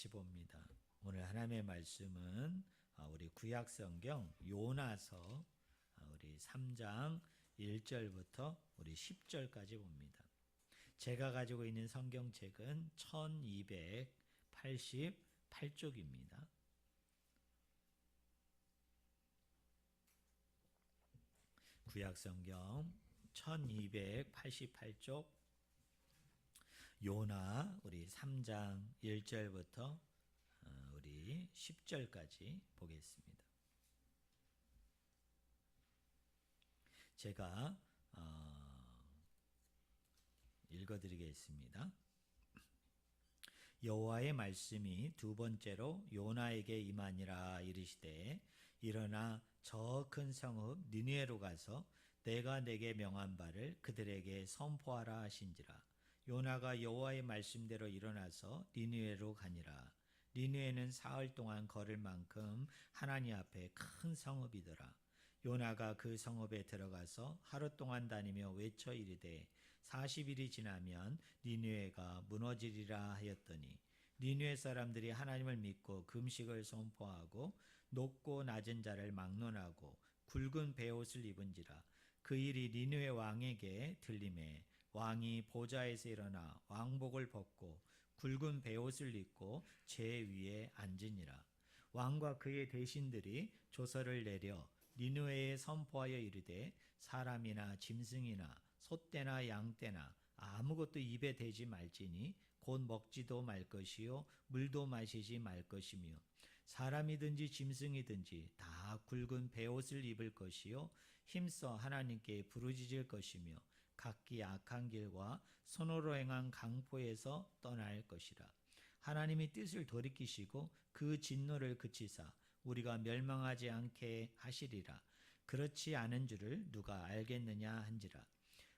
같이 봅니다. 오늘 하나님의 말씀은 우리 구약성경 요나서 우리 3장 1절부터 우리 10절까지 봅니다. 제가 가지고 있는 성경책은 1288쪽입니다. 구약성경 1288쪽 요나 우리 3장 1절부터 우리 10절까지 보겠습니다. 제가 읽어드리겠습니다. 여호와의 말씀이 두 번째로 요나에게 임하니라 이르시되 일어나 저 큰 성읍 니느웨로 가서 내가 내게 명한 바를 그들에게 선포하라 하신지라. 요나가 여호와의 말씀대로 일어나서 니느웨로 가니라. 니느웨는 사흘 동안 걸을 만큼 하나님 앞에 큰 성읍이더라. 요나가 그 성읍에 들어가서 하루 동안 다니며 외쳐 이르되 40일이 지나면 니느웨가 무너지리라 하였더니 니느웨 사람들이 하나님을 믿고 금식을 선포하고 높고 낮은 자를 막론하고 굵은 베옷을 입은지라. 그 일이 니느웨 왕에게 들리매 왕이 보좌에서 일어나 왕복을 벗고 굵은 베옷을 입고 제 위에 앉으니라. 왕과 그의 대신들이 조서를 내려 니느웨에 선포하여 이르되 사람이나 짐승이나 소떼나 양떼나 아무것도 입에 대지 말지니 곧 먹지도 말 것이요 물도 마시지 말 것이며 사람이든지 짐승이든지 다 굵은 베옷을 입을 것이요 힘써 하나님께 부르짖을 것이며 각기 악한 길과 손으로 행한 강포에서 떠날 것이라. 하나님이 뜻을 돌이키시고 그 진노를 그치사 우리가 멸망하지 않게 하시리라. 그렇지 않은 줄을 누가 알겠느냐 한지라.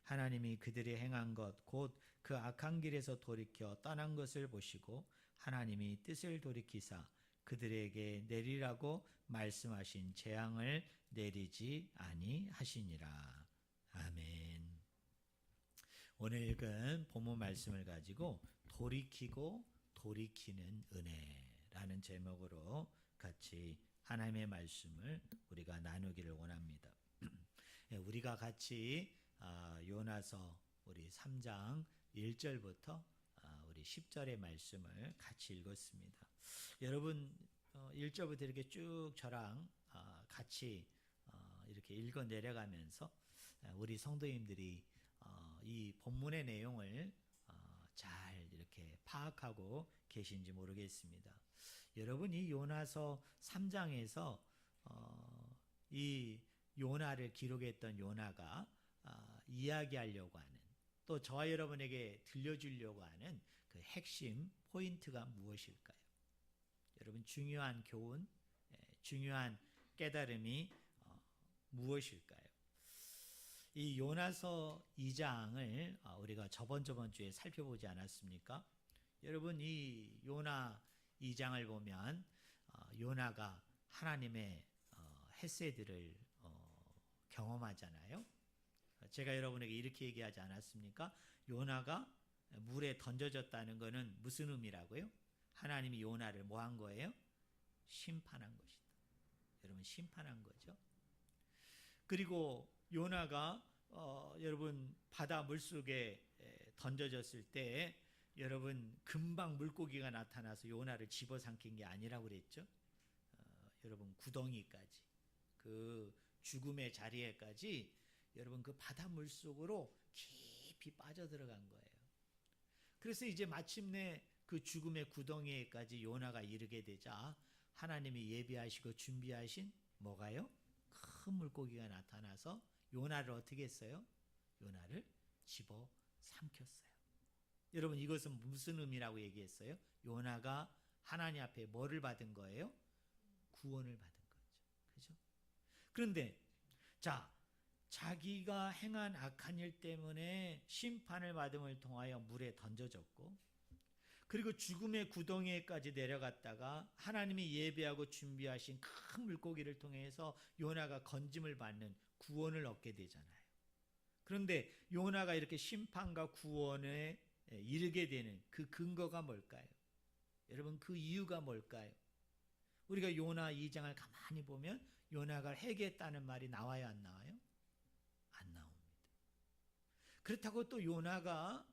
하나님이 그들이 행한 것 곧 그 악한 길에서 돌이켜 떠난 것을 보시고 하나님이 뜻을 돌이키사 그들에게 내리라고 말씀하신 재앙을 내리지 아니하시니라. 아멘. 오늘 읽은 본문 말씀을 가지고 돌이키고 돌이키는 은혜라는 제목으로 같이 하나님의 말씀을 우리가 나누기를 원합니다. 우리가 같이 요나서 우리 3장 1절부터 우리 10절의 말씀을 같이 읽었습니다. 여러분 1절부터 이렇게 쭉 저랑 같이 이렇게 읽어 내려가면서 우리 성도님들이 이 본문의 내용을 잘 이렇게 파악하고 계신지 모르겠습니다. 여러분 이 요나서 3장에서 이 요나를 기록했던 요나가 이야기하려고 하는 또 저와 여러분에게 들려주려고 하는 그 핵심 포인트가 무엇일까요? 여러분 중요한 교훈, 중요한 깨달음이 무엇일까요? 이 요나서 2장을 우리가 저번 주에 살펴보지 않았습니까? 여러분 이 요나 2장을 보면 요나가 하나님의 헤세드를 경험하잖아요. 제가 여러분에게 이렇게 얘기하지 않았습니까? 요나가 물에 던져졌다는 것은 무슨 의미라고요? 하나님이 요나를 뭐 한 거예요? 심판한 것이다. 여러분 심판한 거죠. 그리고 요나가 여러분 바다 물속에 던져졌을 때 여러분 금방 물고기가 나타나서 요나를 집어삼킨 게 아니라고 그랬죠. 여러분 구덩이까지 그 죽음의 자리에까지 여러분 그 바다 물속으로 깊이 빠져들어간 거예요. 그래서 이제 마침내 그 죽음의 구덩이에까지 요나가 이르게 되자 하나님이 예비하시고 준비하신 뭐가요? 큰 물고기가 나타나서 요나를 어떻게 했어요? 요나를 집어 삼켰어요. 여러분 이것은 무슨 의미라고 얘기했어요? 요나가 하나님 앞에 뭐를 받은 거예요? 구원을 받은 거죠. 그죠? 그런데 자기가 행한 악한 일 때문에 심판을 받음을 통하여 물에 던져졌고 그리고 죽음의 구덩이에까지 내려갔다가 하나님이 예배하고 준비하신 큰 물고기를 통해서 요나가 건짐을 받는 구원을 얻게 되잖아요. 그런데 요나가 이렇게 심판과 구원에 이르게 되는 그 근거가 뭘까요? 여러분 그 이유가 뭘까요? 우리가 요나 2장을 가만히 보면 요나가 회개했다는 말이 나와요, 안 나와요? 안 나옵니다. 그렇다고 또 요나가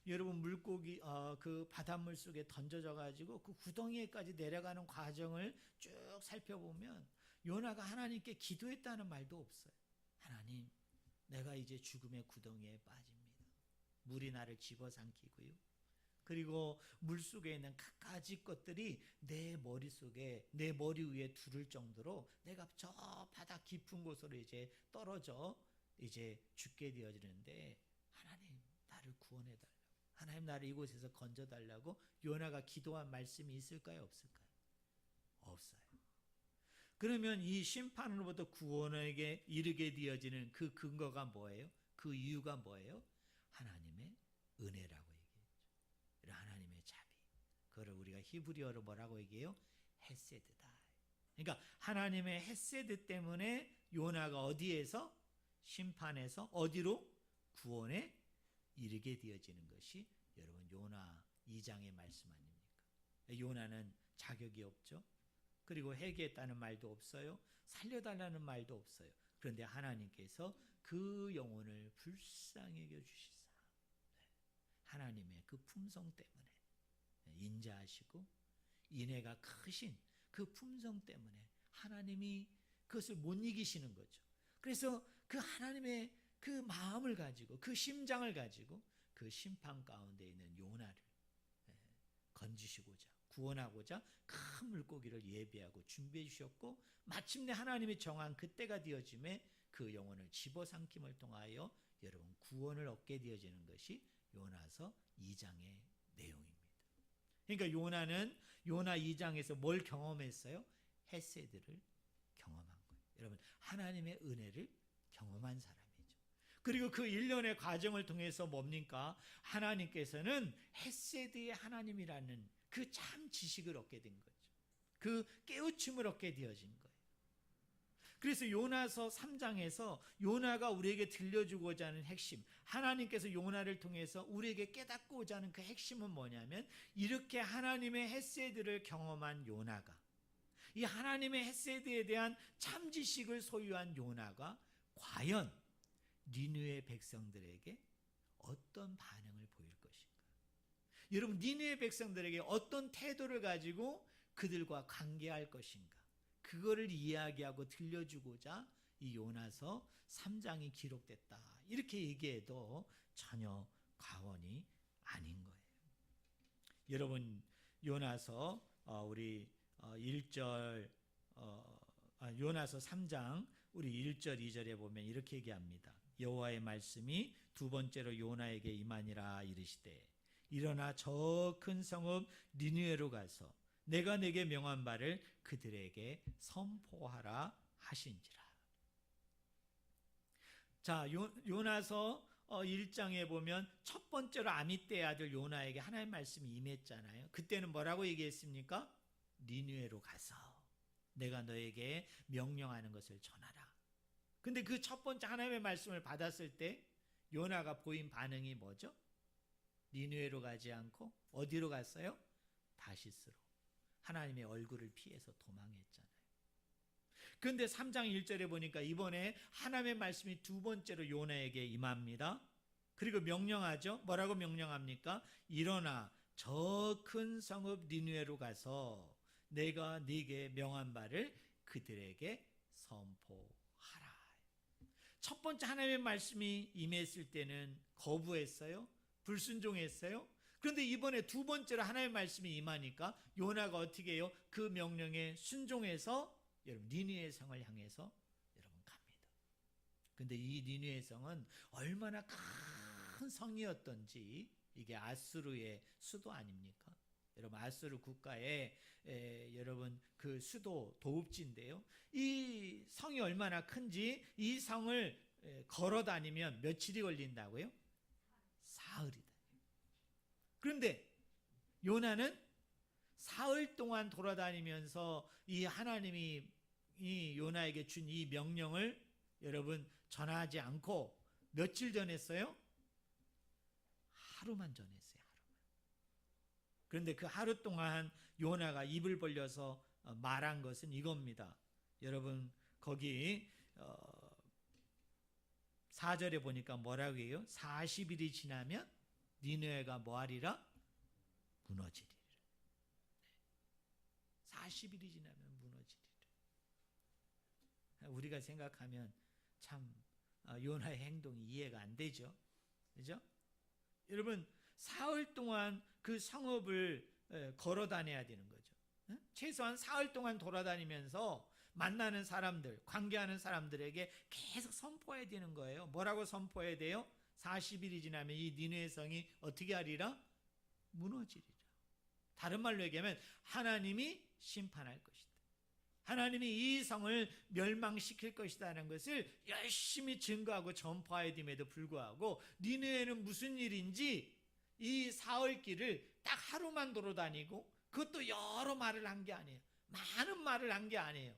여러분 물고기 그 바닷물 속에 던져져 가지고 그 구덩이에까지 내려가는 과정을 쭉 살펴보면 요나가 하나님께 기도했다는 말도 없어요. 하나님, 내가 이제 죽음의 구덩이에 빠집니다. 물이 나를 집어삼키고요. 그리고 물속에 있는 갖가지 것들이 내 머릿속에, 내 머리 위에 두를 정도로 내가 저 바다 깊은 곳으로 이제 떨어져 이제 죽게 되어지는데 하나님 나를 구원해 달라고, 하나님 나를 이곳에서 건져 달라고 요나가 기도한 말씀이 있을까요, 없을까요? 없어요. 그러면 이 심판으로부터 구원에게 이르게 되어지는 그 근거가 뭐예요? 그 이유가 뭐예요? 하나님의 은혜라고 얘기했죠. 하나님의 자비. 그걸 우리가 히브리어로 뭐라고 얘기해요? 헤세드다. 그러니까 하나님의 헤세드 때문에 요나가 어디에서? 심판에서 어디로? 구원에 이르게 되어지는 것이 여러분 요나 2장의 말씀 아닙니까? 요나는 자격이 없죠. 그리고 회개했다는 말도 없어요. 살려달라는 말도 없어요. 그런데 하나님께서 그 영혼을 불쌍히 여겨주시사 하나님의 그 품성 때문에 인자하시고 인애가 크신 그 품성 때문에 하나님이 그것을 못 이기시는 거죠. 그래서 그 하나님의 그 마음을 가지고 그 심장을 가지고 그 심판 가운데 있는 요나를 건지시고자 구원하고자 큰 물고기를 예비하고 준비해 주셨고 마침내 하나님이 정한 그때가 되어짐에 그 영혼을 집어삼킴을 통하여 여러분 구원을 얻게 되어지는 것이 요나서 2장의 내용입니다. 그러니까 요나는 요나 2장에서 뭘 경험했어요? 헤세드를 경험한 거예요. 여러분 하나님의 은혜를 경험한 사람이죠. 그리고 그 1년의 과정을 통해서 뭡니까? 하나님께서는 헤세드의 하나님이라는 그 참 지식을 얻게 된 거죠. 그 깨우침을 얻게 되어진 거예요. 그래서 요나서 3장에서 요나가 우리에게 들려주고자 하는 핵심, 하나님께서 요나를 통해서 우리에게 깨닫고자 하는 그 핵심은 뭐냐면 이렇게 하나님의 헤세드를 경험한 요나가, 이 하나님의 헤세드에 대한 참 지식을 소유한 요나가 과연 니느웨 백성들에게 어떤 반응을 보일 것인가? 여러분 니느웨 백성들에게 어떤 태도를 가지고 그들과 관계할 것인가? 그거를 이야기하고 들려주고자 이 요나서 3장이 기록됐다. 이렇게 얘기해도 전혀 과언이 아닌 거예요. 여러분 요나서 우리 1절 요나서 3장 우리 1절 2절에 보면 이렇게 얘기합니다. 여호와의 말씀이 두 번째로 요나에게 임하니라 이르시되 일어나 저 큰 성읍 니느웨로 가서 내가 내게 명한 바를 그들에게 선포하라 하신지라. 자, 요나서 1장에 보면 첫 번째로 아미떼의 아들 요나에게 하나님의 말씀이 임했잖아요. 그때는 뭐라고 얘기했습니까? 니느웨로 가서 내가 너에게 명령하는 것을 전하라. 근데 그 첫 번째 하나님의 말씀을 받았을 때 요나가 보인 반응이 뭐죠? 니느웨로 가지 않고 어디로 갔어요? 다시스로. 하나님의 얼굴을 피해서 도망했잖아요. 그런데 3장 1절에 보니까 이번에 하나님의 말씀이 두 번째로 요나에게 임합니다. 그리고 명령하죠. 뭐라고 명령합니까? 일어나 저 큰 성읍 니느웨로 가서 내가 네게 명한 바를 그들에게 선포하라. 첫 번째 하나님의 말씀이 임했을 때는 거부했어요. 불순종했어요. 그런데 이번에 두 번째로 하나님의 말씀이 임하니까 요나가 어떻게 해요? 그 명령에 순종해서 여러분 니느웨 성을 향해서 여러분 갑니다. 그런데 이 니느웨 성은 얼마나 큰 성이었던지, 이게 아수르의 수도 아닙니까? 여러분 아수르 국가의 여러분 그 수도 도읍지인데요. 이 성이 얼마나 큰지 이 성을 걸어 다니면 며칠이 걸린다고요? 사흘이다. 그런데 요나는 사흘 동안 돌아다니면서 이 하나님이 이 요나에게 준 이 명령을 여러분 전하지 않고 며칠 전했어요? 하루만 전했어요. 하루만. 그런데 그 하루 동안 요나가 입을 벌려서 말한 것은 이겁니다. 여러분 거기 4절에 보니까 뭐라고 해요? 40일이 지나면 니느웨가 뭐하리라? 무너지리라. 40일이 지나면 무너지리라. 우리가 생각하면 참 요나의 행동이 이해가 안 되죠. 그죠? 여러분 사흘 동안 그 성읍을 걸어 다녀야 되는 거죠. 최소한 사흘 동안 돌아다니면서 만나는 사람들, 관계하는 사람들에게 계속 선포해야 되는 거예요. 뭐라고 선포해야 돼요? 40일이 지나면 이 니느웨 성이 어떻게 하리라? 무너지리라. 다른 말로 얘기하면 하나님이 심판할 것이다. 하나님이 이 성을 멸망시킬 것이라는 것을 열심히 증거하고 전파해야 됨에도 불구하고 니느웨는 무슨 일인지 이 사흘길을 딱 하루만 돌아다니고 그것도 여러 말을 한 게 아니에요. 많은 말을 한 게 아니에요.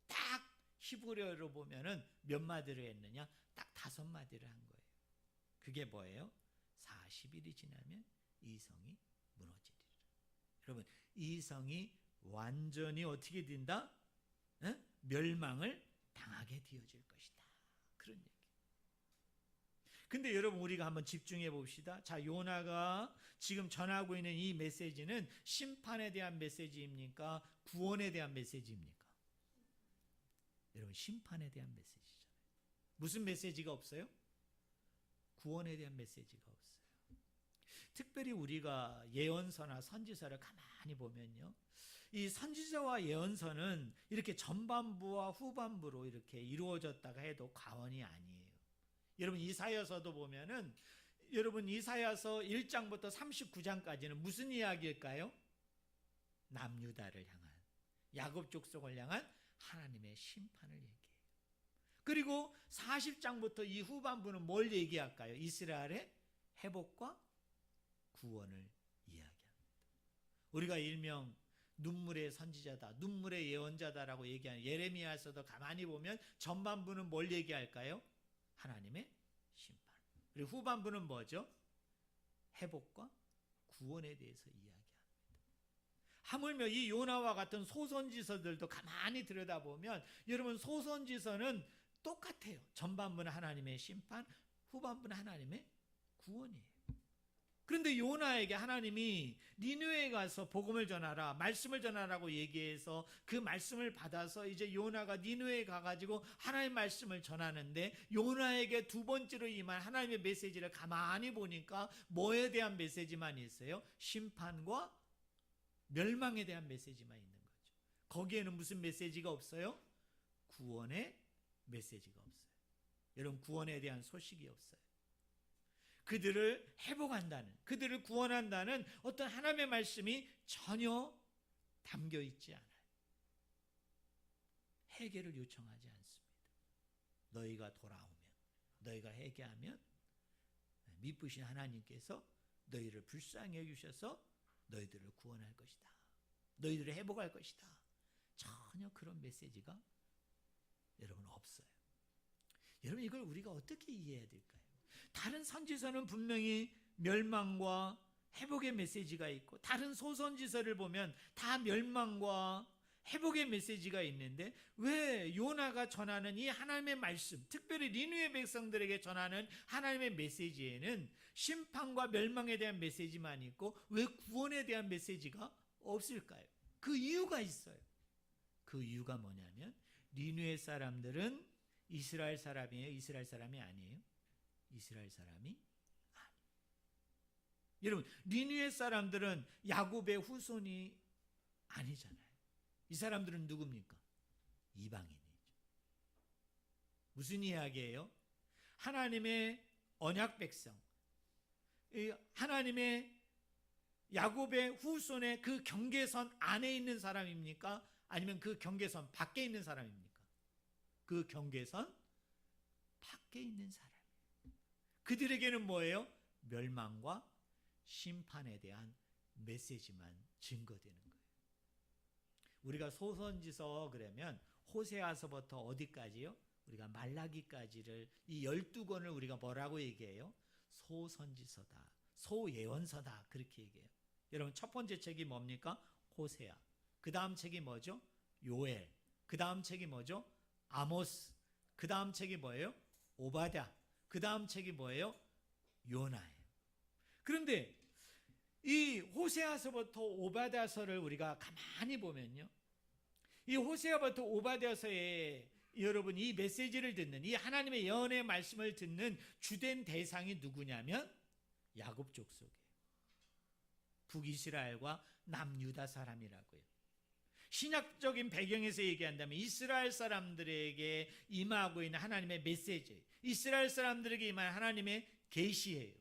딱 히브리어로 보면은 몇 마디를 했느냐? 딱 5마디를 한 거예요. 그게 뭐예요? 40일이 지나면 이 성이 무너지리라. 여러분 이 성이 완전히 어떻게 된다? 멸망을 당하게 되어질 것이다. 그런 얘기. 근데 여러분 우리가 한번 집중해 봅시다. 자, 요나가 지금 전하고 있는 이 메시지는 심판에 대한 메시지입니까? 구원에 대한 메시지입니까? 여러분 심판에 대한 메시지잖아요. 무슨 메시지가 없어요? 구원에 대한 메시지가 없어요. 특별히 우리가 예언서나 선지서를 가만히 보면요, 이 선지서와 예언서는 이렇게 전반부와 후반부로 이렇게 이루어졌다가 해도 과언이 아니에요. 여러분 이사야서도 보면은 여러분 이사야서 1장부터 39장까지는 무슨 이야기일까요? 남유다를 향한, 야곱 족속을 향한 하나님의 심판을 얘기해요. 그리고 40장부터 이 후반부는 뭘 얘기할까요? 이스라엘의 회복과 구원을 이야기합니다. 우리가 일명 눈물의 선지자다, 눈물의 예언자다라고 얘기하는 예레미야서도 가만히 보면 전반부는 뭘 얘기할까요? 하나님의 심판. 그리고 후반부는 뭐죠? 회복과 구원에 대해서 이야기합니다. 하물며 이 요나와 같은 소선지서들도 가만히 들여다보면 여러분 소선지서는 똑같아요. 전반부는 하나님의 심판, 후반부는 하나님의 구원이에요. 그런데 요나에게 하나님이 니느웨에 가서 복음을 전하라, 말씀을 전하라고 얘기해서 그 말씀을 받아서 이제 요나가 니느웨에 가가지고 하나님의 말씀을 전하는데 요나에게 두 번째로 임한 하나님의 메시지를 가만히 보니까 뭐에 대한 메시지만 있어요? 심판과 멸망에 대한 메시지만 있는 거죠. 거기에는 무슨 메시지가 없어요? 구원의 메시지가 없어요. 여러분 구원에 대한 소식이 없어요. 그들을 회복한다는, 그들을 구원한다는 어떤 하나님의 말씀이 전혀 담겨 있지 않아요. 회개를 요청하지 않습니다. 너희가 돌아오면, 너희가 회개하면 미쁘신 하나님께서 너희를 불쌍히 여기셔서 너희들을 구원할 것이다. 너희들을 회복할 것이다. 전혀 그런 메시지가 여러분 없어요. 여러분 이걸 우리가 어떻게 이해해야 될까요? 다른 선지서는 분명히 멸망과 회복의 메시지가 있고 다른 소선지서를 보면 다 멸망과 회복의 메시지가 있는데 왜 요나가 전하는 이 하나님의 말씀, 특별히 니느웨 백성들에게 전하는 하나님의 메시지에는 심판과 멸망에 대한 메시지만 있고 왜 구원에 대한 메시지가 없을까요? 그 이유가 있어요. 그 이유가 뭐냐면 니느웨 사람들은 이스라엘 사람이에요? 이스라엘 사람이 아니에요? 이스라엘 사람이 아니에요. 여러분 니느웨 사람들은 야곱의 후손이 아니잖아요. 이 사람들은 누굽니까? 이방인이죠. 무슨 이야기예요? 하나님의 언약 백성, 하나님의 야곱의 후손의 그 경계선 안에 있는 사람입니까? 아니면 그 경계선 밖에 있는 사람입니까? 그 경계선 밖에 있는 사람이에요. 그들에게는 뭐예요? 멸망과 심판에 대한 메시지만 증거되는 거예요. 우리가 소선지서 그러면 호세아서부터 어디까지요? 우리가 말라기까지를 이 12권을 우리가 뭐라고 얘기해요? 소선지서다, 소예언서다 그렇게 얘기해요. 여러분 첫 번째 책이 뭡니까? 호세아. 그 다음 책이 뭐죠? 요엘. 그 다음 책이 뭐죠? 아모스. 그 다음 책이 뭐예요? 오바댜. 그 다음 책이 뭐예요? 요나예요. 그런데 이 호세아서부터 오바댜서를 우리가 가만히 보면요, 이 호세아부터 오바댜서에 여러분 이 메시지를 듣는, 이 하나님의 예언의 말씀을 듣는 주된 대상이 누구냐면 야곱 족속이에요. 북이스라엘과 남유다 사람이라고요. 신약적인 배경에서 얘기한다면 이스라엘 사람들에게 임하고 있는 하나님의 메시지, 이스라엘 사람들에게 임한 하나님의 계시예요.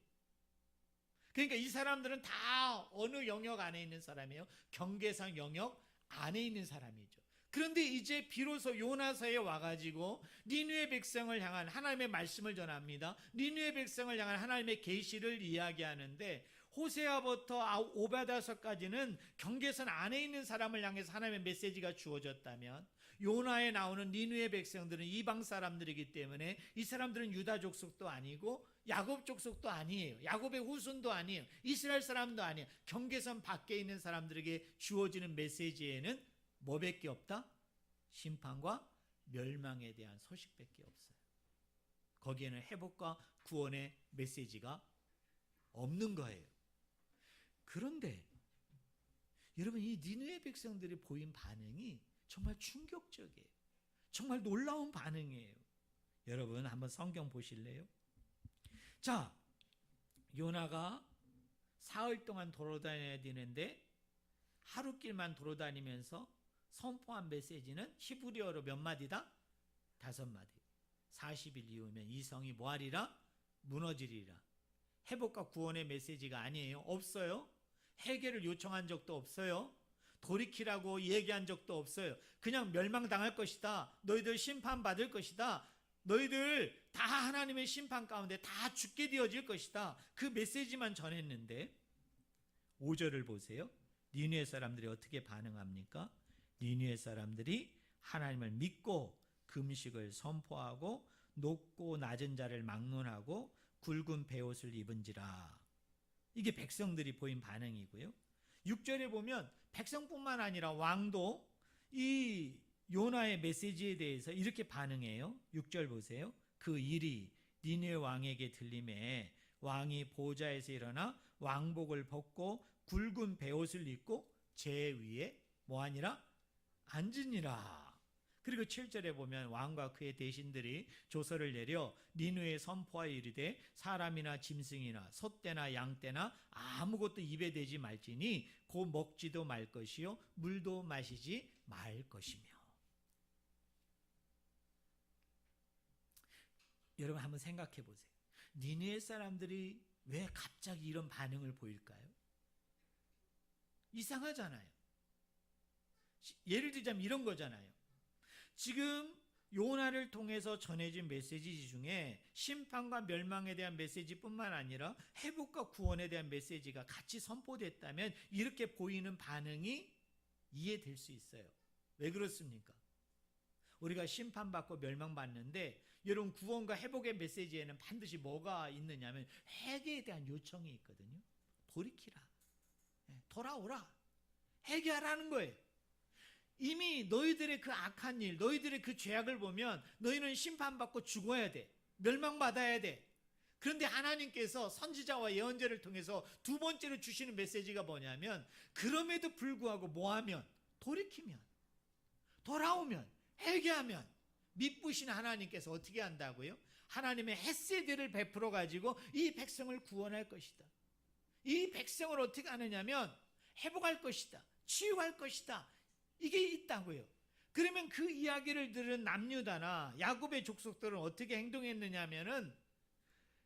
그러니까 이 사람들은 다 어느 영역 안에 있는 사람이에요? 경계상 영역 안에 있는 사람이죠. 그런데 이제 비로소 요나서에 와가지고 니느웨 백성을 향한 하나님의 말씀을 전합니다. 니느웨 백성을 향한 하나님의 계시를 이야기하는데, 호세아부터 오바댜서까지는 경계선 안에 있는 사람을 향해서 하나님의 메시지가 주어졌다면, 요나에 나오는 니느웨 백성들은 이방 사람들이기 때문에 이 사람들은 유다 족속도 아니고 야곱 족속도 아니에요. 야곱의 후손도 아니에요. 이스라엘 사람도 아니에요. 경계선 밖에 있는 사람들에게 주어지는 메시지에는 뭐밖에 없다? 심판과 멸망에 대한 소식밖에 없어요. 거기에는 회복과 구원의 메시지가 없는 거예요. 그런데 여러분, 이 니느웨 백성들이 보인 반응이 정말 충격적이에요. 정말 놀라운 반응이에요. 여러분 한번 성경 보실래요? 자, 요나가 사흘 동안 돌아다녀야 되는데 하루길만 돌아다니면서 선포한 메시지는 히브리어로 몇 마디다? 5마디. 40일 이후면 이 성이 뭐하리라? 무너지리라. 회복과 구원의 메시지가 아니에요. 없어요. 해결을 요청한 적도 없어요. 돌이키라고 얘기한 적도 없어요. 그냥 멸망당할 것이다. 너희들 심판받을 것이다. 너희들 다 하나님의 심판 가운데 다 죽게 되어질 것이다. 그 메시지만 전했는데 5절을 보세요. 니느웨 사람들이 어떻게 반응합니까? 니느웨 사람들이 하나님을 믿고 금식을 선포하고 높고 낮은 자를 막론하고 굵은 베옷을 입은지라. 이게 백성들이 보인 반응이고요. 6절에 보면 백성뿐만 아니라 왕도 이 요나의 메시지에 대해서 이렇게 반응해요. 6절 보세요. 그 일이 니느웨 왕에게 들림에 왕이 보좌에서 일어나 왕복을 벗고 굵은 베옷을 입고 제 위에 뭐하니라? 앉으니라. 그리고 7절에 보면 왕과 그의 대신들이 조서를 내려 니느웨에 선포하여 이르되 사람이나 짐승이나 소떼나 양떼나 아무것도 입에 대지 말지니 곧 먹지도 말 것이요 물도 마시지 말 것이며. 여러분 한번 생각해 보세요. 니느웨 사람들이 왜 갑자기 이런 반응을 보일까요? 이상하잖아요. 예를 들자면 이런 거잖아요. 지금 요나를 통해서 전해진 메시지 중에 심판과 멸망에 대한 메시지뿐만 아니라 회복과 구원에 대한 메시지가 같이 선포됐다면 이렇게 보이는 반응이 이해될 수 있어요. 왜 그렇습니까? 우리가 심판받고 멸망받는데 여러분 구원과 회복의 메시지에는 반드시 뭐가 있느냐면 회개에 대한 요청이 있거든요. 돌이키라. 돌아오라. 회개하라는 거예요. 이미 너희들의 그 악한 일, 너희들의 그 죄악을 보면 너희는 심판받고 죽어야 돼. 멸망받아야 돼. 그런데 하나님께서 선지자와 예언자를 통해서 두 번째로 주시는 메시지가 뭐냐면 그럼에도 불구하고 뭐하면? 돌이키면, 돌아오면, 회개하면 미쁘신 하나님께서 어떻게 한다고요? 하나님의 헤세드를 베풀어 가지고 이 백성을 구원할 것이다. 이 백성을 어떻게 하느냐면 회복할 것이다. 치유할 것이다. 이게 있다고요. 그러면 그 이야기를 들은 남유다나 야곱의 족속들은 어떻게 행동했느냐면은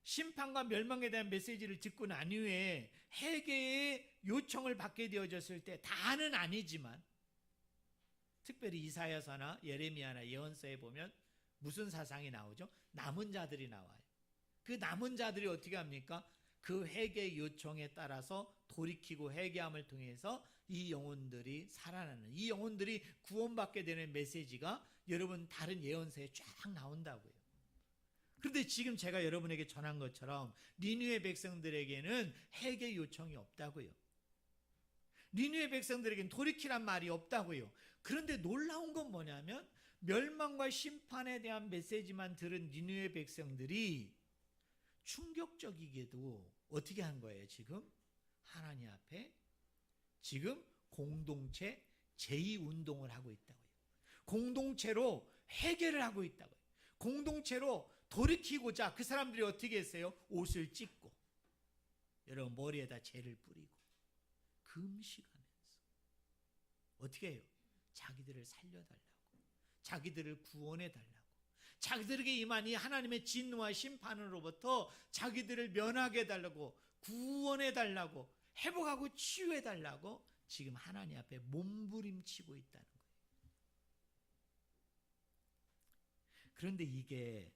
심판과 멸망에 대한 메시지를 듣고 난 이후에 회개의 요청을 받게 되어졌을 때 다는 아니지만 특별히 이사야서나 예레미야나 예언서에 보면 무슨 사상이 나오죠? 남은 자들이 나와요. 그 남은 자들이 어떻게 합니까? 그 회개 요청에 따라서 돌이키고 회개함을 통해서 이 영혼들이 살아나는, 이 영혼들이 구원받게 되는 메시지가 여러분 다른 예언서에 쫙 나온다고요. 그런데 지금 제가 여러분에게 전한 것처럼 니느웨 백성들에게는 회개 요청이 없다고요. 니느웨 백성들에겐 돌이키란 말이 없다고요. 그런데 놀라운 건 뭐냐면 멸망과 심판에 대한 메시지만 들은 니느웨 백성들이 충격적이게도 어떻게 한 거예요? 지금 하나님 앞에 지금 공동체 제2운동을 하고 있다고요. 공동체로 회개를 하고 있다고요. 공동체로 돌이키고자 그 사람들이 어떻게 했어요? 옷을 찢고 여러분 머리에다 재를 뿌리고 금식하면서 어떻게 해요? 자기들을 살려달라고, 자기들을 구원해달라고, 자기들에게 임한 이 하나님의 진노와 심판으로부터 자기들을 면하게 해달라고, 구원해달라고, 회복하고 치유해달라고 지금 하나님 앞에 몸부림치고 있다는 거예요. 그런데 이게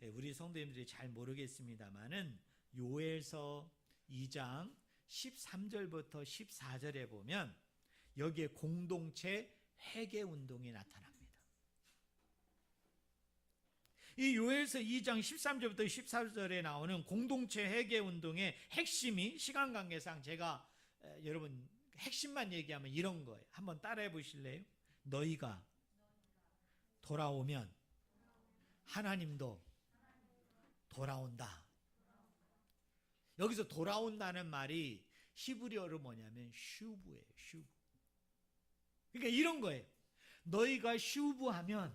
우리 성도님들이 잘 모르겠습니다만은 요엘서 2장 13절부터 14절에 보면 여기에 공동체 회개 운동이 나타납니다. 이 요엘서 2장 13절부터 14절에 나오는 공동체 회개 운동의 핵심이 시간 관계상 제가 여러분 핵심만 얘기하면 이런 거예요. 한번 따라해 보실래요? 너희가 돌아오면 하나님도 돌아온다. 여기서 돌아온다는 말이 히브리어로 뭐냐면 슈브예요. 슈브. 그러니까 이런 거예요. 너희가 슈브하면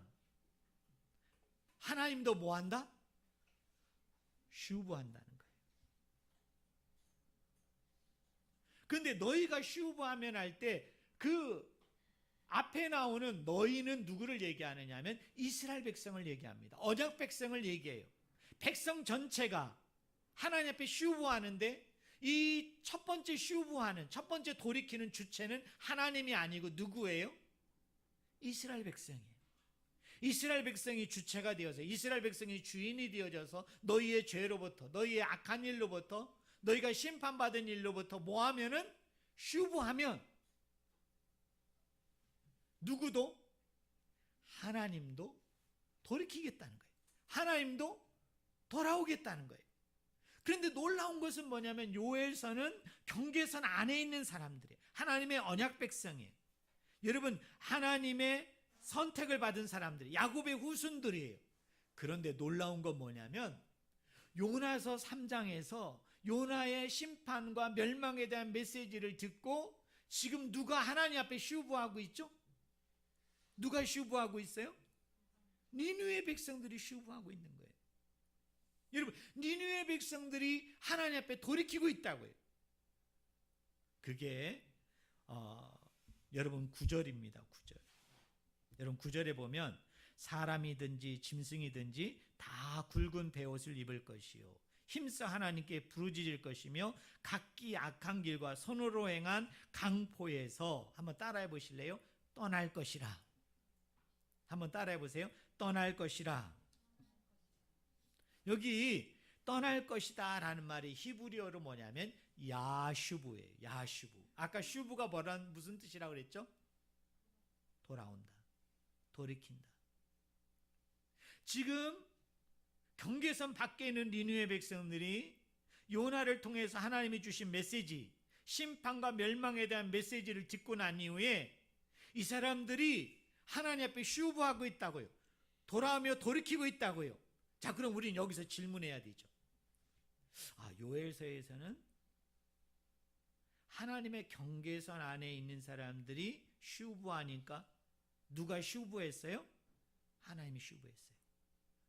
하나님도 뭐한다? 슈브한다는 거예요. 그런데 너희가 슈브하면 할 때 그 앞에 나오는 너희는 누구를 얘기하느냐 하면 이스라엘 백성을 얘기합니다. 언약 백성을 얘기해요. 백성 전체가 하나님 앞에 슈브하는데 이 첫 번째 슈브하는, 첫 번째 돌이키는 주체는 하나님이 아니고 누구예요? 이스라엘 백성이에요. 이스라엘 백성이 주체가 되어서, 이스라엘 백성이 주인이 되어져서 너희의 죄로부터, 너희의 악한 일로부터, 너희가 심판받은 일로부터 뭐 하면은 슈브하면 누구도 하나님도 돌이키겠다는 거예요. 하나님도 돌아오겠다는 거예요. 그런데 놀라운 것은 뭐냐면 요엘서는 경계선 안에 있는 사람들이에요. 하나님의 언약 백성이에요. 여러분 하나님의 선택을 받은 사람들이 야곱의 후손들이에요. 그런데 놀라운 건 뭐냐면 요나서 3장에서 요나의 심판과 멸망에 대한 메시지를 듣고 지금 누가 하나님 앞에 슈브하고 있죠? 누가 슈브하고 있어요? 니느웨 백성들이 슈브하고 있는 거예요. 여러분 니느웨 백성들이 하나님 앞에 돌이키고 있다고요. 그게 여러분 9절입니다. 9절. 여러분 9절에 보면 사람이든지 짐승이든지 다 굵은 베옷을 입을 것이요 힘써 하나님께 부르짖을 것이며 각기 악한 길과 손으로 행한 강포에서 한번 따라해 보실래요? 떠날 것이라. 한번 따라해 보세요. 떠날 것이라. 여기 떠날 것이다 라는 말이 히브리어로 뭐냐면 야슈브예요. 야슈브. 아까 슈브가 무슨 뜻이라고 그랬죠? 돌아온다. 돌이킨다. 지금 경계선 밖에 있는 니느웨 백성들이 요나를 통해서 하나님이 주신 메시지, 심판과 멸망에 대한 메시지를 듣고 난 이후에 이 사람들이 하나님 앞에 슈브하고 있다고요. 돌아오며 돌이키고 있다고요. 자, 그럼 우리는 여기서 질문해야 되죠. 요엘서에서는 하나님의 경계선 안에 있는 사람들이 슈브하니까 누가 슈브했어요? 하나님이 슈브했어요.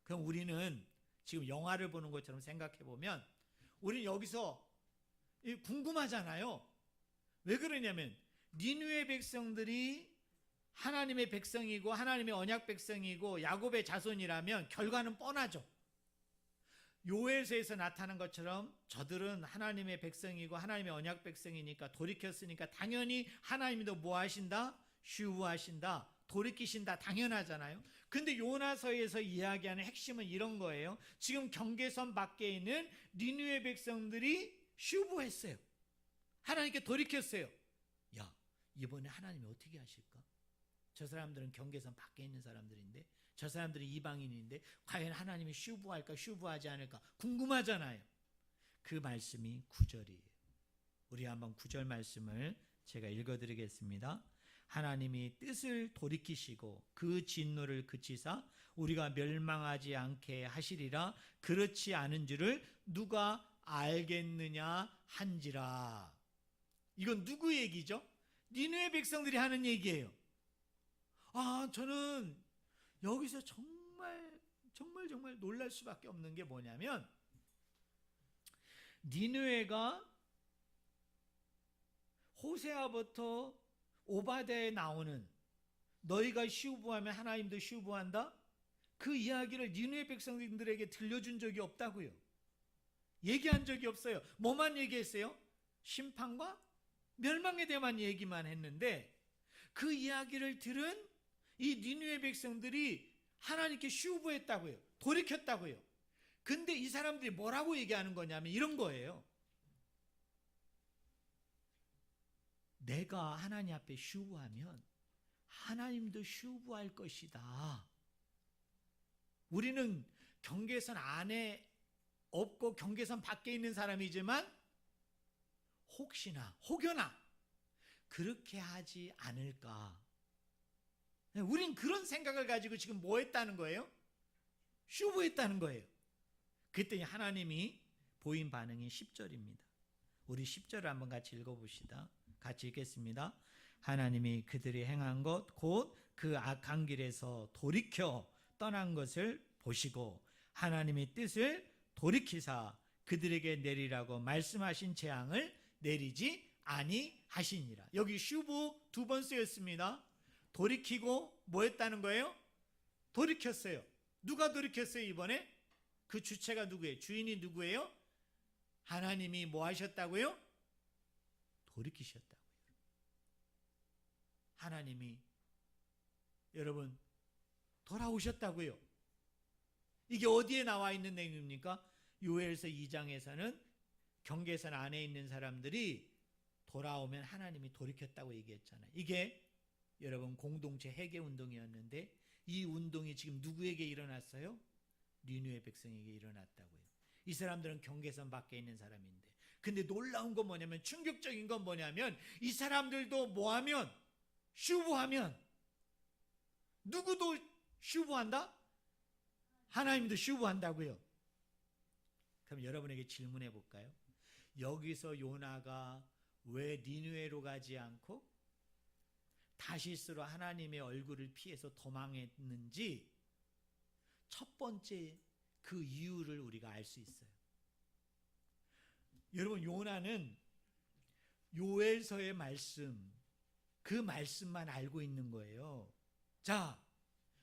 그럼 우리는 지금 영화를 보는 것처럼 생각해 보면 우리는 여기서 궁금하잖아요. 왜 그러냐면 니느웨 백성들이 하나님의 백성이고 하나님의 언약 백성이고 야곱의 자손이라면 결과는 뻔하죠. 요엘서에서 나타난 것처럼 저들은 하나님의 백성이고 하나님의 언약 백성이니까 돌이켰으니까 당연히 하나님도 뭐 하신다? 슈브하신다. 돌이키신다. 당연하잖아요. 근데 요나서에서 이야기하는 핵심은 이런 거예요. 지금 경계선 밖에 있는 니느웨 백성들이 슈브했어요. 하나님께 돌이켰어요. 야, 이번에 하나님이 어떻게 하실까? 저 사람들은 경계선 밖에 있는 사람들인데, 저 사람들은 이방인인데 과연 하나님이 슈브할까 슈브하지 않을까 궁금하잖아요. 그 말씀이 9절이에요. 우리 한번 9절 말씀을 제가 읽어드리겠습니다. 하나님이 뜻을 돌이키시고 그 진노를 그치사 우리가 멸망하지 않게 하시리라. 그렇지 않은 줄을 누가 알겠느냐 한지라. 이건 누구 얘기죠? 니느웨 백성들이 하는 얘기예요. 저는 여기서 정말 놀랄 수밖에 없는 게 뭐냐면, 니느웨가 호세아부터 오바댜에 나오는 너희가 시우부하면 하나님도 시우부한다, 그 이야기를 니느웨 백성들에게 들려준 적이 없다고요. 얘기한 적이 없어요. 뭐만 얘기했어요? 심판과 멸망에 대한 얘기만 했는데, 그 이야기를 들은 이 니느웨 백성들이 하나님께 시우부했다고요. 돌이켰다고요. 근데 이 사람들이 뭐라고 얘기하는 거냐면 이런 거예요. 내가 하나님 앞에 시우부하면 하나님도 시우부할 것이다. 우리는 경계선 안에 없고 경계선 밖에 있는 사람이지만 혹여나 그렇게 하지 않을까. 우린 그런 생각을 가지고 지금 뭐 했다는 거예요? 시우부했다는 거예요. 그랬더니 하나님이 보인 반응이 10절입니다. 우리 10절을 한번 같이 읽어봅시다. 같이 읽겠습니다. 하나님이 그들이 행한 것 곧 그 악한 길에서 돌이켜 떠난 것을 보시고 하나님의 뜻을 돌이키사 그들에게 내리라고 말씀하신 재앙을 내리지 아니하시니라. 여기 슈부 두 번 쓰였습니다. 돌이키고 뭐 했다는 거예요? 돌이켰어요. 누가 돌이켰어요 이번에? 그 주체가 누구예요? 주인이 누구예요? 하나님이 뭐 하셨다고요? 돌이키셨다고요. 하나님이 여러분 돌아오셨다고요. 이게 어디에 나와 있는 내용입니까? 요엘서 2장에서는 경계선 안에 있는 사람들이 돌아오면 하나님이 돌이켰다고 얘기했잖아요. 이게 여러분 공동체 회개 운동이었는데 이 운동이 지금 누구에게 일어났어요? 니느웨 백성에게 일어났다고요. 이 사람들은 경계선 밖에 있는 사람인데, 근데 놀라운 건 뭐냐면, 충격적인 건 뭐냐면, 이 사람들도 뭐하면? 슈부하면 누구도 슈부한다? 하나님도 슈부한다고요. 그럼 여러분에게 질문해 볼까요? 여기서 요나가 왜 니느웨로 가지 않고 다시스로 하나님의 얼굴을 피해서 도망했는지 첫 번째 그 이유를 우리가 알 수 있어요. 여러분, 요나는 요엘서의 말씀, 그 말씀만 알고 있는 거예요. 자,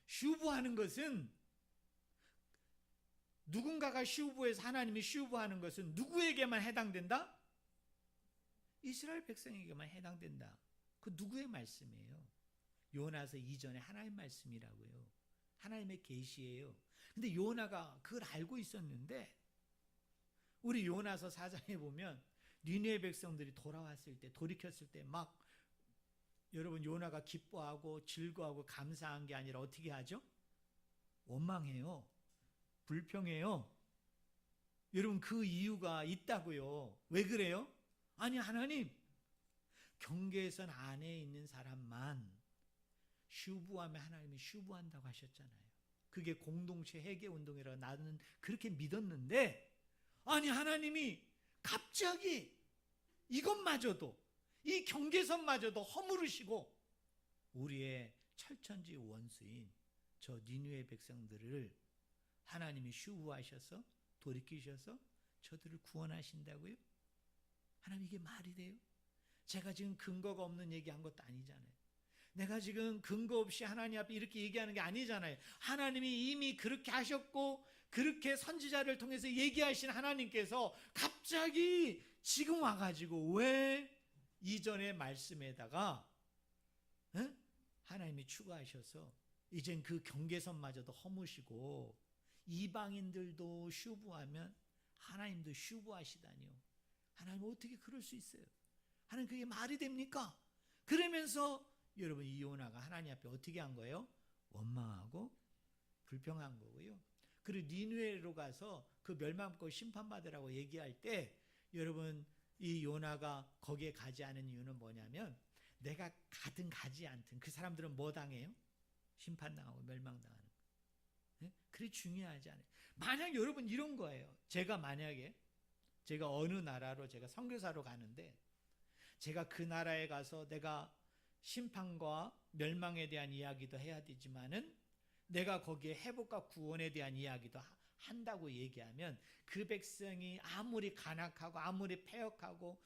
슈부하는 것은, 누군가가 슈부해서 하나님이 슈부하는 것은 누구에게만 해당된다? 이스라엘 백성에게만 해당된다. 그 누구의 말씀이에요? 요나서 이전에 하나님의 말씀이라고요. 하나님의 계시예요. 근데 요나가 그걸 알고 있었는데, 우리 요나서 4장에 보면 니느웨 백성들이 돌아왔을 때, 돌이켰을 때 막 여러분 요나가 기뻐하고 즐거워하고 감사한 게 아니라 어떻게 하죠? 원망해요. 불평해요. 여러분 그 이유가 있다고요. 왜 그래요? 아니 하나님, 경계선 안에 있는 사람만 슈부하면 하나님이 슈부한다고 하셨잖아요. 그게 공동체 회개 운동이라 나는 그렇게 믿었는데, 아니 하나님이 갑자기 이것마저도, 이 경계선마저도 허물으시고 우리의 철천지 원수인 저 니느웨 백성들을 하나님이 슈부하셔서 돌이키셔서 저들을 구원하신다고요? 하나님 이게 말이 돼요? 제가 지금 근거가 없는 얘기한 것도 아니잖아요. 내가 지금 근거 없이 하나님 앞에 이렇게 얘기하는 게 아니잖아요. 하나님이 이미 그렇게 하셨고 그렇게 선지자를 통해서 얘기하신 하나님께서 갑자기 지금 와가지고 왜 이전의 말씀에다가 하나님이 추가하셔서 이젠 그 경계선마저도 허무시고 이방인들도 슈부하면 하나님도 슈부하시다니요. 하나님 어떻게 그럴 수 있어요? 하나님 그게 말이 됩니까? 그러면서 여러분 이 요나가 하나님 앞에 어떻게 한 거예요? 원망하고 불평한 거고요. 그리고 니느웨로 가서 그 멸망받고 심판받으라고 얘기할 때 여러분 이 요나가 거기에 가지 않은 이유는 뭐냐면 내가 가든 가지 않든 그 사람들은 뭐 당해요? 심판당하고 멸망당하는 거예요. 그게 중요하지 않아요. 만약 여러분 이런 거예요. 만약에 제가 어느 나라로 제가 선교사로 가는데 제가 그 나라에 가서 내가 심판과 멸망에 대한 이야기도 해야 되지만은 내가 거기에 회복과 구원에 대한 이야기도 한다고 얘기하면 그 백성이 아무리 간악하고 아무리 패역하고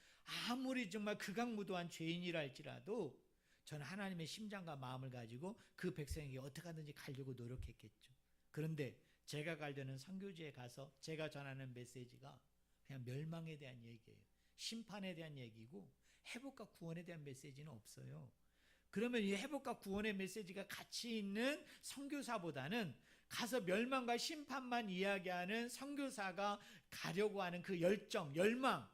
아무리 정말 극악무도한 죄인이라 할지라도 저는 하나님의 심장과 마음을 가지고 그 백성에게 어떻게 하든지 가려고 노력했겠죠. 그런데 제가 가려는 선교지에 가서 제가 전하는 메시지가 그냥 멸망에 대한 얘기예요. 심판에 대한 얘기고 회복과 구원에 대한 메시지는 없어요. 그러면 이 회복과 구원의 메시지가 같이 있는 선교사보다는 가서 멸망과 심판만 이야기하는 선교사가 가려고 하는 그 열정, 열망,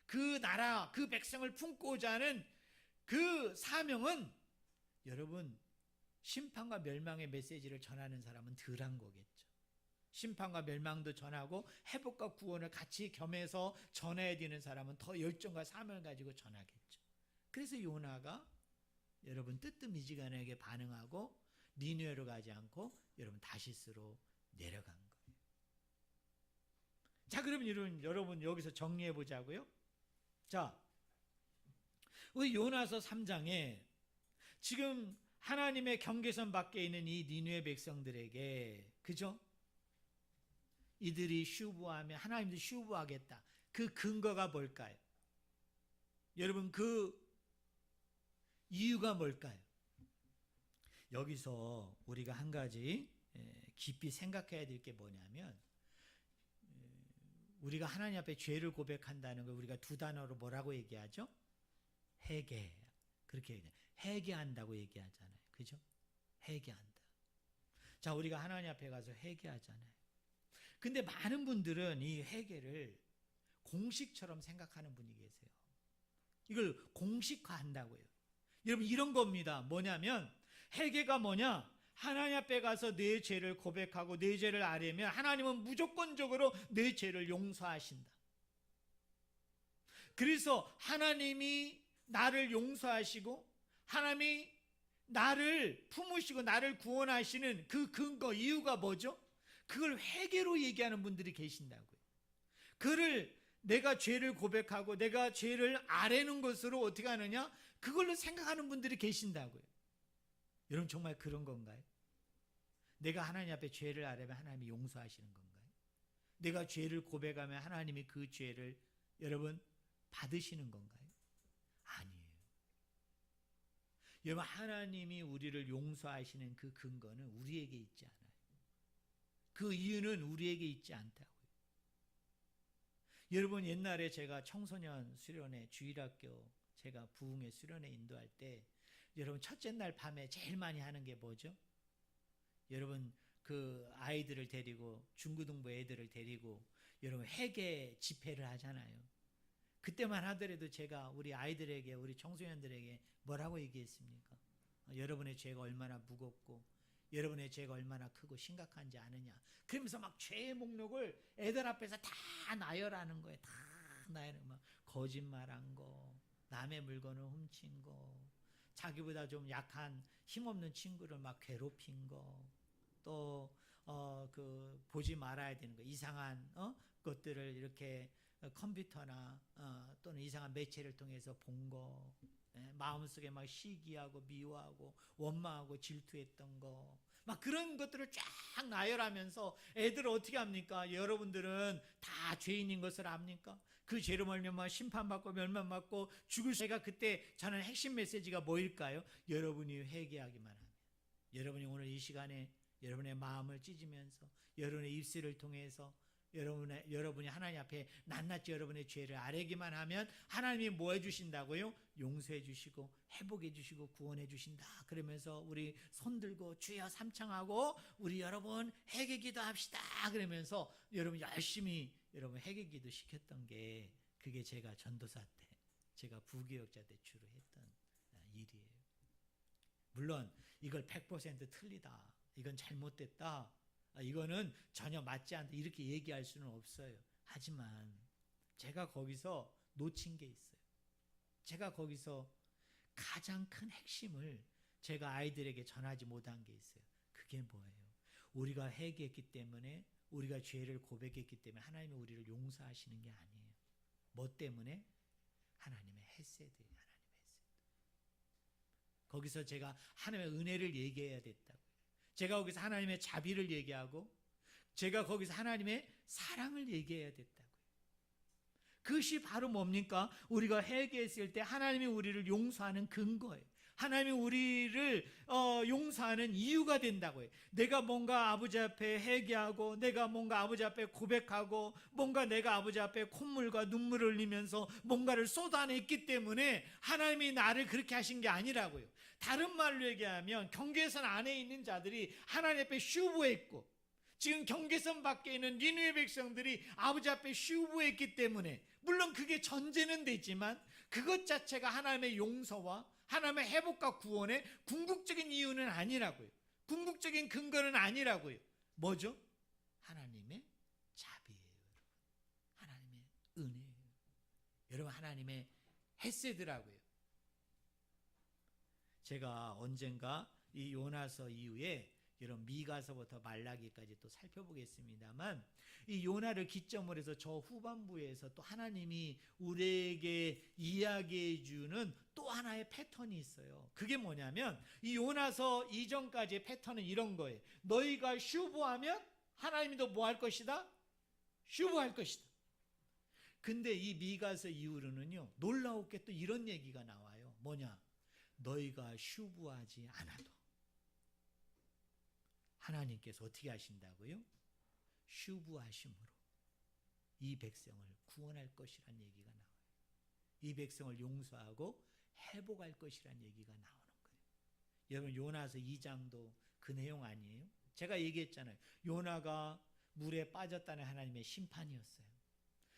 그 나라, 그 백성을 품고자 하는 그 사명은 여러분 심판과 멸망의 메시지를 전하는 사람은 덜한 거겠죠. 심판과 멸망도 전하고 회복과 구원을 같이 겸해서 전해야 되는 사람은 더 열정과 사명을 가지고 전하겠죠. 그래서 요나가 여러분 뜨뜻미지근하게 반응하고 니느웨로 가지 않고 여러분 다시스로 내려간 거예요. 자, 그러면 여러분 여기서 정리해 보자고요. 자, 우리 요나서 3장에 지금 하나님의 경계선 밖에 있는 이 니느웨 백성들에게 그죠? 이들이 슈브하면 하나님도 슈브하겠다. 그 근거가 뭘까요? 여러분 그 이유가 뭘까요? 여기서 우리가 한 가지 깊이 생각해야 될 게 뭐냐면 우리가 하나님 앞에 죄를 고백한다는 걸 우리가 두 단어로 뭐라고 얘기하죠? 회개. 그렇게 얘기해요. 회개한다고 얘기하잖아요. 그죠? 회개한다. 자, 우리가 하나님 앞에 가서 회개하잖아요. 근데 많은 분들은 이 회개를 공식처럼 생각하는 분이 계세요. 이걸 공식화한다고요. 여러분 이런 겁니다. 뭐냐면 회개가 뭐냐? 하나님 앞에 가서 내 죄를 고백하고 내 죄를 아뢰면 하나님은 무조건적으로 내 죄를 용서하신다. 그래서 하나님이 나를 용서하시고 하나님이 나를 품으시고 나를 구원하시는 그 근거 이유가 뭐죠? 그걸 회개로 얘기하는 분들이 계신다고요. 그를 내가 죄를 고백하고 내가 죄를 아뢰는 것으로 어떻게 하느냐? 그걸로 생각하는 분들이 계신다고요. 여러분 정말 그런 건가요? 내가 하나님 앞에 죄를 아뢰면 하나님이 용서하시는 건가요? 내가 죄를 고백하면 하나님이 그 죄를 여러분 받으시는 건가요? 아니에요. 여러분 하나님이 우리를 용서하시는 그 근거는 우리에게 있지 않아요. 그 이유는 우리에게 있지 않다고요. 여러분 옛날에 제가 청소년 수련회 주일학교 제가 부흥회 수련회 인도할 때 여러분 첫째 날 밤에 제일 많이 하는 게 뭐죠? 여러분 그 아이들을 데리고 중고등부 애들을 데리고 여러분 회개 집회를 하잖아요. 그때만 하더라도 제가 우리 아이들에게 우리 청소년들에게 뭐라고 얘기했습니까? 여러분의 죄가 얼마나 무겁고 여러분의 죄가 얼마나 크고 심각한지 아느냐. 그러면서 막 죄의 목록을 애들 앞에서 다 나열하는 거예요. 다 나열하는 거. 거짓말한 거, 남의 물건을 훔친 거, 자기보다 좀 약한 힘없는 친구를 막 괴롭힌 거, 또 보지 말아야 되는 거, 이상한 것들을 이렇게 컴퓨터나 또는 이상한 매체를 통해서 본 거, 마음속에 막 시기하고 미워하고 원망하고 질투했던 거, 막 그런 것들을 쫙 나열하면서 애들을 어떻게 합니까? 여러분들은 다 죄인인 것을 압니까? 그 죄로 말미암아 심판받고 멸망받고 죽을 수가. 그때 저는 핵심 메시지가 뭐일까요? 여러분이 회개하기만 하면, 여러분이 오늘 이 시간에 여러분의 마음을 찢으면서 여러분의 입술을 통해서 여러분이 하나님 앞에 낱낱이 여러분의 죄를 아뢰기만 하면 하나님이 뭐 해주신다고요? 용서해 주시고 회복해 주시고 구원해 주신다. 그러면서 우리 손 들고 주여 삼창하고 우리 여러분 회개 기도합시다. 그러면서 여러분 열심히 여러분 회개 기도 시켰던 게 그게 제가 전도사 때 제가 부교역자 때 주로 했던 일이에요. 물론 이걸 100% 틀리다. 이건 잘못됐다. 이거는 전혀 맞지 않다. 이렇게 얘기할 수는 없어요. 하지만 제가 거기서 놓친 게 있어요. 제가 거기서 가장 큰 핵심을 제가 아이들에게 전하지 못한 게 있어요. 그게 뭐예요? 우리가 회개했기 때문에, 우리가 죄를 고백했기 때문에 하나님이 우리를 용서하시는 게 아니에요. 뭐 때문에? 하나님의 헤세드예요. 하나님의 헤세드. 거기서 제가 하나님의 은혜를 얘기해야 됐다고요. 제가 거기서 하나님의 자비를 얘기하고, 제가 거기서 하나님의 사랑을 얘기해야 됐다고요. 그것이 바로 뭡니까? 우리가 회개했을 때 하나님이 우리를 용서하는 근거예요. 하나님이 우리를 용서하는 이유가 된다고요. 내가 뭔가 아버지 앞에 회개하고, 내가 뭔가 아버지 앞에 고백하고, 뭔가 내가 아버지 앞에 콧물과 눈물을 흘리면서 뭔가를 쏟아냈기 때문에 하나님이 나를 그렇게 하신 게 아니라고요. 다른 말로 얘기하면 경계선 안에 있는 자들이 하나님 앞에 슈브했고, 지금 경계선 밖에 있는 니느웨 백성들이 아버지 앞에 슈브했기 때문에, 물론 그게 전제는 되지만 그것 자체가 하나님의 용서와 하나님의 회복과 구원의 궁극적인 이유는 아니라고요. 궁극적인 근거는 아니라고요. 뭐죠? 하나님의 자비예요. 하나님의 은혜예요. 여러분, 하나님의 헤세드라고요. 제가 언젠가 이 요나서 이후에 여러분 미가서부터 말라기까지 또 살펴보겠습니다만, 이 요나를 기점으로 해서 저 후반부에서 또 하나님이 우리에게 이야기해 주는 또 하나의 패턴이 있어요. 그게 뭐냐면, 이 요나서 이전까지의 패턴은 이런 거예요. 너희가 슈브하면 하나님이 너 뭐 할 것이다? 슈브할 것이다. 근데 이 미가서 이후로는요, 놀라웠게 또 이런 얘기가 나와요. 뭐냐? 너희가 슈브하지 않아도 하나님께서 어떻게 하신다고요? 슈브하심으로 이 백성을 구원할 것이란 얘기가 나와요. 이 백성을 용서하고 회복할 것이란 얘기가 나오는 거예요. 여러분, 요나서 2장도 그 내용 아니에요? 제가 얘기했잖아요. 요나가 물에 빠졌다는 하나님의 심판이었어요.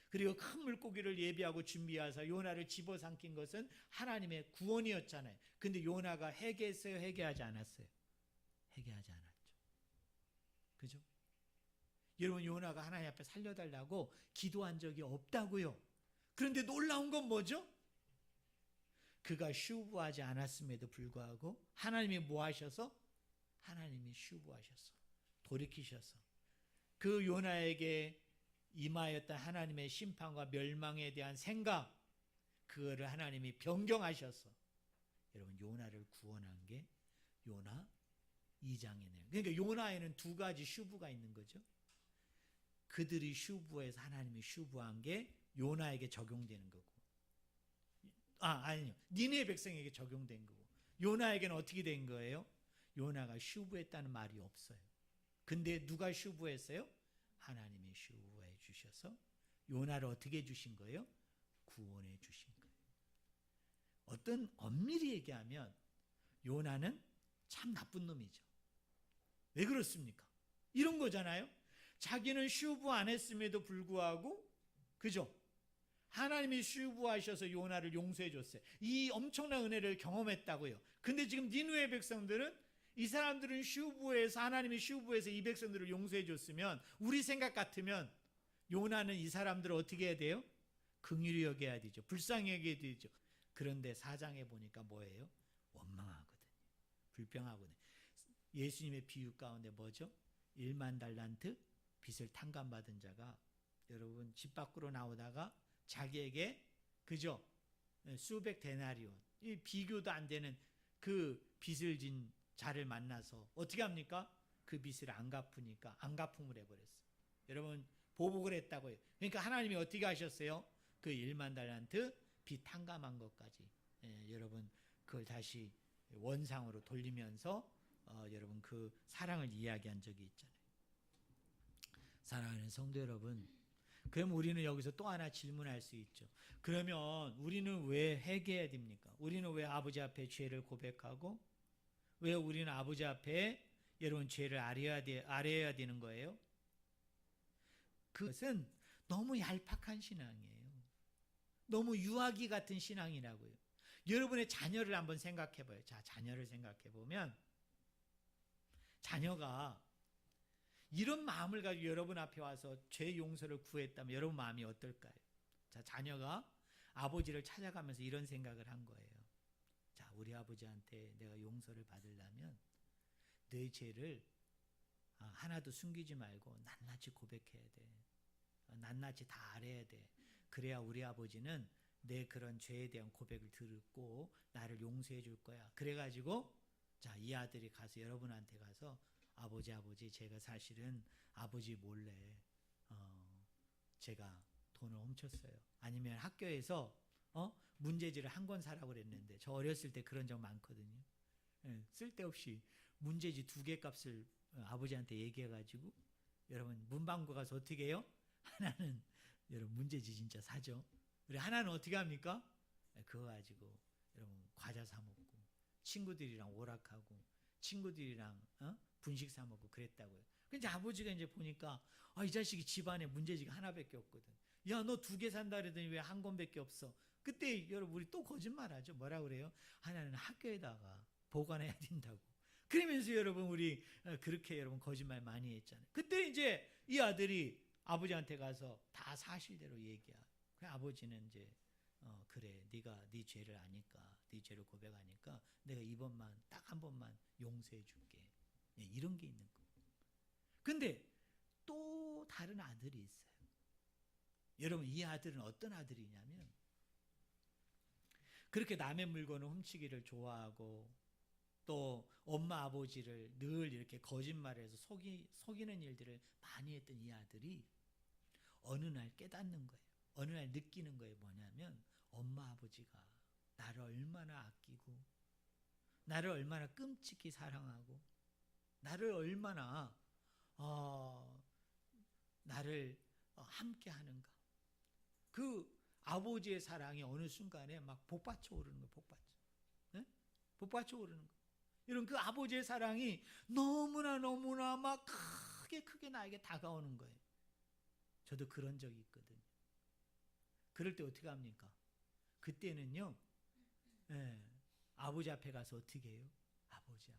그리고 큰 물고기를 예비하고 준비하사 요나를 집어삼킨 것은 하나님의 구원이었잖아요. 근데 요나가 회개했어요? 회개하지 않았어요? 회개하지 않았죠. 그죠? 여러분, 요나가 하나님 앞에 살려달라고 기도한 적이 없다고요. 그런데 놀라운 건 뭐죠? 그가 슈브하지 않았음에도 불구하고 하나님이 뭐 하셔서? 하나님이 슈브하셔서 돌이키셔서 그 요나에게 임하였던 하나님의 심판과 멸망에 대한 생각, 그거를 하나님이 변경하셔서 여러분 요나를 구원한 게 요나 2장이네요. 그러니까 요나에는 두 가지 슈브가 있는 거죠. 그들이 슈브해서 하나님이 슈브한 게 요나에게 적용되는 거고, 아니요, 니느웨 백성에게 적용된 거고, 요나에게는 어떻게 된 거예요? 요나가 슈브했다는 말이 없어요. 근데 누가 슈브했어요? 하나님이 슈브해 주셔서 요나를 어떻게 해주신 거예요? 구원해 주신 거예요. 어떤 엄밀히 얘기하면 요나는 참 나쁜 놈이죠. 왜 그렇습니까? 이런 거잖아요. 자기는 슈브 안 했음에도 불구하고, 그죠? 하나님이 슈브하셔서 요나를 용서해 줬어요. 이 엄청난 은혜를 경험했다고요. 근데 지금 니느웨 백성들은, 이 사람들은 슈브해서, 하나님이 슈브해서 이 백성들을 용서해 줬으면, 우리 생각 같으면 요나는 이 사람들을 어떻게 해야 돼요? 긍휼히 여겨야 되죠. 불쌍히 여겨야 되죠. 그런데 4장에 보니까 뭐예요? 원망하거든요. 불평하거든요. 예수님의 비유 가운데 뭐죠? 1만 달란트 빚을 탕감받은 자가 여러분 집 밖으로 나오다가 자기에게, 그죠? 수백 데나리온, 이 비교도 안 되는 그 빚을 진 자를 만나서 어떻게 합니까? 그 빚을 안 갚으니까 안 갚음을 해버렸어요. 여러분, 보복을 했다고요. 그러니까 하나님이 어떻게 하셨어요? 그 1만 달란트 빚 탕감한 것까지, 여러분 그걸 다시 원상으로 돌리면서 여러분 그 사랑을 이야기한 적이 있잖아요. 사랑하는 성도 여러분, 그럼 우리는 여기서 또 하나 질문할 수 있죠. 그러면 우리는 왜 회개해야 됩니까? 우리는 왜 아버지 앞에 죄를 고백하고, 왜 우리는 아버지 앞에 여러분 죄를 아뢰어야 되는 거예요? 그것은 너무 얄팍한 신앙이에요. 너무 유아기 같은 신앙이라고요. 여러분의 자녀를 한번 생각해 봐요. 자, 자녀를 생각해 보면 자녀가 이런 마음을 가지고 여러분 앞에 와서 죄 용서를 구했다면 여러분 마음이 어떨까요? 자, 자녀가 아버지를 찾아가면서 이런 생각을 한 거예요. 자, 우리 아버지한테 내가 용서를 받으려면 내 죄를 하나도 숨기지 말고 낱낱이 고백해야 돼. 낱낱이 다 알아야 돼. 그래야 우리 아버지는 내 그런 죄에 대한 고백을 듣고 나를 용서해 줄 거야. 그래가지고 자, 이 아들이 가서 여러분한테 가서 아버지 제가 사실은 아버지 몰래 제가 돈을 훔쳤어요. 아니면 학교에서 문제지를 한 권 사라고 그랬는데 저 어렸을 때 그런 적 많거든요. 쓸데없이 문제지 2개 값을 아버지한테 얘기해가지고 여러분 문방구 가서 어떻게 해요? 하나는 여러분 문제지 진짜 사죠. 그리고 하나는 어떻게 합니까? 그거 가지고 여러분 과자 사 먹고 친구들이랑 오락하고 친구들이랑 분식 사 먹고 그랬다고요. 근데 아버지가 이제 보니까 이 자식이 집안에 문제지가 하나밖에 없거든. 야, 너 2개 산다 그러더니 왜 한 권밖에 없어? 그때 여러분 우리 또 거짓말하죠. 뭐라 그래요? 하나는 학교에다가 보관해야 된다고. 그러면서 여러분 우리 그렇게 여러분 거짓말 많이 했잖아요. 그때 이제 이 아들이 아버지한테 가서 다 사실대로 얘기하고 아버지는 이제 그래 네가 네 죄를 아니까 네 죄를 고백하니까 내가 이번만 딱 한 번만 용서해 줄게. 이런 게 있는 거예요. 근데 또 다른 아들이 있어요. 여러분 이 아들은 어떤 아들이냐면 그렇게 남의 물건을 훔치기를 좋아하고 또 엄마 아버지를 늘 이렇게 거짓말해서 속이는 일들을 많이 했던 이 아들이 어느 날 깨닫는 거예요. 어느 날 느끼는 거예요. 뭐냐면 엄마 아버지가 나를 얼마나 아끼고 나를 얼마나 끔찍히 사랑하고 나를 얼마나 나를 함께 하는가. 그 아버지의 사랑이 어느 순간에 막 복받쳐 오르는 거예요. 복받쳐 오르는 거예요. 여러분 그 아버지의 사랑이 너무나 막 크게 나에게 다가오는 거예요. 저도 그런 적이 있거든요. 그럴 때 어떻게 합니까? 그때는요, 아버지 앞에 가서 어떻게 해요? 아버지,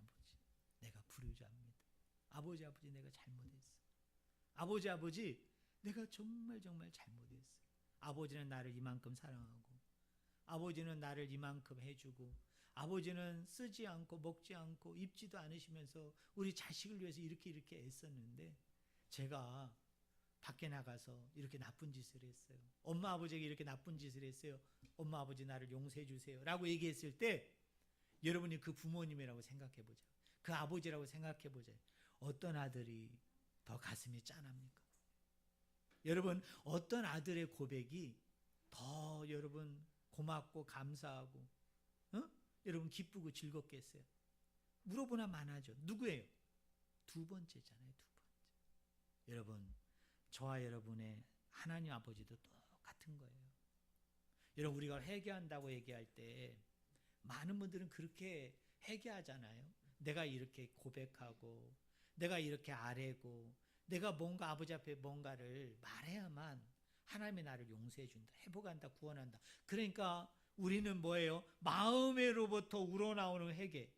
내가 불효자입니다. 아버지, 내가 잘못했어. 아버지, 내가 정말 잘못했어. 아버지는 나를 이만큼 사랑하고, 아버지는 나를 이만큼 해주고, 아버지는 쓰지 않고 먹지 않고 입지도 않으시면서 우리 자식을 위해서 이렇게 애썼는데 제가 밖에 나가서 이렇게 나쁜 짓을 했어요. 엄마 아버지에게 이렇게 나쁜 짓을 했어요. 엄마 아버지 나를 용서해 주세요 라고 얘기했을 때 여러분이 그 부모님이라고 생각해 보자. 그 아버지라고 생각해 보자. 어떤 아들이 더 가슴이 짠합니까? 여러분 어떤 아들의 고백이 더 여러분 고맙고 감사하고 여러분 기쁘고 즐겁겠어요? 물어보나 마나죠. 누구예요? 2번째잖아요. 2번째. 여러분 저와 여러분의 하나님 아버지도 똑같은 거예요. 여러분 우리가 회개한다고 얘기할 때 많은 분들은 그렇게 회개하잖아요. 내가 이렇게 고백하고 내가 이렇게 아뢰고 내가 뭔가 아버지 앞에 뭔가를 말해야만 하나님이 나를 용서해 준다. 회복한다. 구원한다. 그러니까 우리는 뭐예요? 마음으로부터 우러나오는 회개.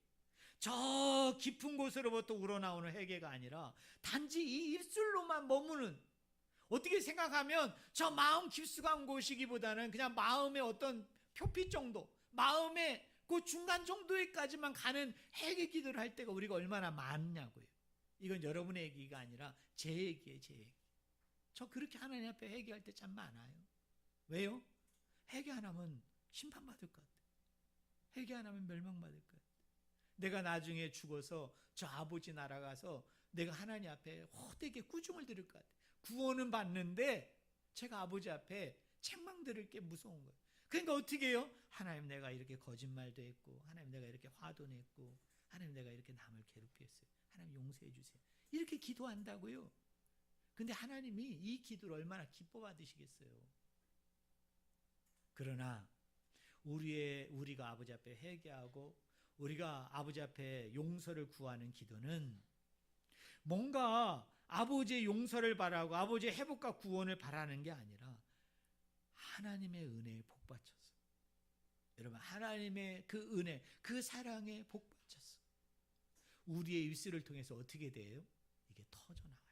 저 깊은 곳으로부터 우러나오는 회개가 아니라 단지 이 입술로만 머무는 어떻게 생각하면 저 마음 깊숙한 곳이기보다는 그냥 마음의 어떤 표피 정도 마음의 그 중간 정도에까지만 가는 회개 기도를 할 때가 우리가 얼마나 많냐고요. 이건 여러분의 얘기가 아니라 제 얘기예요. 제 얘기. 저 그렇게 하나님 앞에 회개할 때 참 많아요. 왜요? 회개 안 하면 심판받을 것 같아요. 회개 안 하면 멸망받을 것 같아요. 내가 나중에 죽어서 저 아버지 나라 가서 내가 하나님 앞에 헛되게 꾸중을 들을 것 같아요. 구원은 받는데 제가 아버지 앞에 책망 들을 게 무서운 거예요. 그러니까 어떻게 해요? 하나님 내가 이렇게 거짓말도 했고 하나님 내가 이렇게 화도 냈고 하나님 내가 이렇게 남을 괴롭혔어요. 하나님 용서해 주세요. 이렇게 기도한다고요. 근데 하나님이 이 기도를 얼마나 기뻐 받으시겠어요. 그러나 우리가 아버지 앞에 회개하고 우리가 아버지 앞에 용서를 구하는 기도는 뭔가 아버지의 용서를 바라고 아버지의 회복과 구원을 바라는 게 아니라 하나님의 은혜에 복받쳐서 여러분 하나님의 그 은혜 그 사랑에 복받쳐서 우리의 입술을 통해서 어떻게 돼요? 이게 터져나와야 돼요.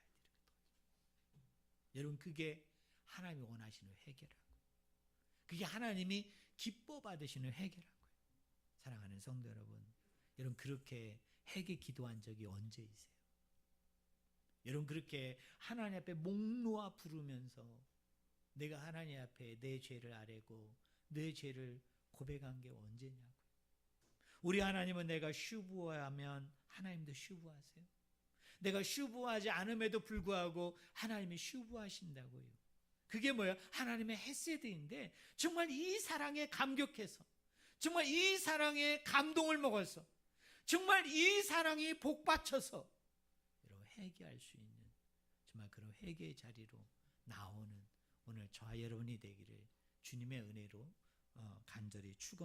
여러분 그게 하나님이 원하시는 회개라고. 그게 하나님이 기뻐 받으시는 회개라고요. 사랑하는 성도 여러분, 여러분 그렇게 회개 기도한 적이 언제 있어요? 여러분 그렇게 하나님 앞에 목 놓아 부르면서 내가 하나님 앞에 내 죄를 아뢰고 내 죄를 고백한 게 언제냐고요. 우리 하나님은 내가 슈브하면 하나님도 슈브하세요. 내가 슈브하지 않음에도 불구하고 하나님이 슈브하신다고요. 그게 뭐예요? 하나님의 헤세드인데 정말 이 사랑에 감격해서 정말 이 사랑에 감동을 먹어서 정말 이 사랑이 복받쳐서 여러분 회개할 수 있는 정말 그런 회개의 자리로 나오는 오늘 저와 여러분이 되기를 주님의 은혜로 간절히 축원합니다.